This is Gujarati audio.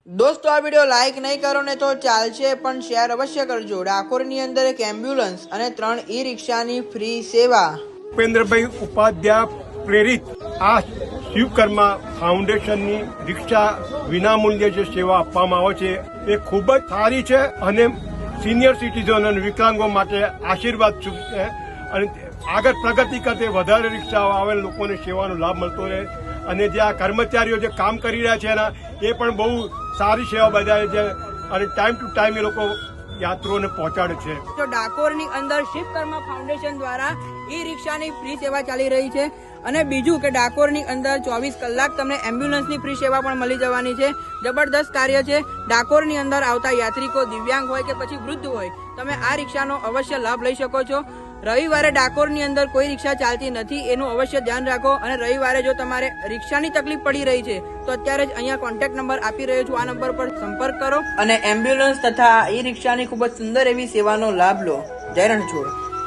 દોસ્તો આ વિડીયો લાઈક નહીં કરો ને તો ચાલશે પણ શેર અવશ્ય કરજો। ડાકોરની અંદર એક એમ્બ્યુલન્સ અને 3 ઈ રિક્ષાની ફ્રી સેવા। ભૂપેન્દ્રભાઈ ઉપાધ્યાય પ્રેરિત આ શિવકર્મા ફાઉન્ડેશનની રિક્ષા વિનામૂલ્યે જે સેવા આપવામાં આવે છે એ ખૂબ જ સારી છે અને સિનિયર સિટીઝન અને વિકલાંગો માટે આશીર્વાદ છે અને આગળ પ્રગતિ કરતે વધારે રિક્ષાઓ આવે લોકોને સેવાનો લાભ મળતો રહે અને જે આ કર્મચારીઓ જે કામ કરી રહ્યા છે એના એ પણ બહુ સારી સેવા બજાવે છે અને ટાઈમ ટુ ટાઈમ એ લોકો યાત્રીઓને પહોંચાડે છે। તો ડાકોરની અંદર શિવકર્મા ફાઉન્ડેશન દ્વારા ઈ રિક્ષાની ફ્રી સેવા ચાલી રહી છે અને બીજું કે ડાકોરની અંદર 24 કલાક તમને એમ્બ્યુલન્સની ફ્રી સેવા પણ મળી જવાની છે। જબરદસ્ત કાર્ય છે। ડાકોરની અંદર આવતા યાત્રિકો દિવ્યાંગ હોય કે પછી વૃદ્ધ હોય તમે આ રિક્ષાનો અવશ્ય લાભ લઈ શકો છો। રવિવારે ડાકોરની અંદર કોઈ રિક્ષા ચાલતી નથી એનું અવશ્ય ધ્યાન રાખો અને રવિવારે જો તમારે રિક્ષાની તકલીફ પડી રહી છે તો અત્યારે જ અહીંયા કોન્ટેક્ટ નંબર આપી રહ્યો છું, આ નંબર પર સંપર્ક કરો અને એમ્બ્યુલન્સ તથા ઈ રિક્ષાની ખૂબ જ સુંદર એવી સેવાનો લાભ લો। જય રણછોડ।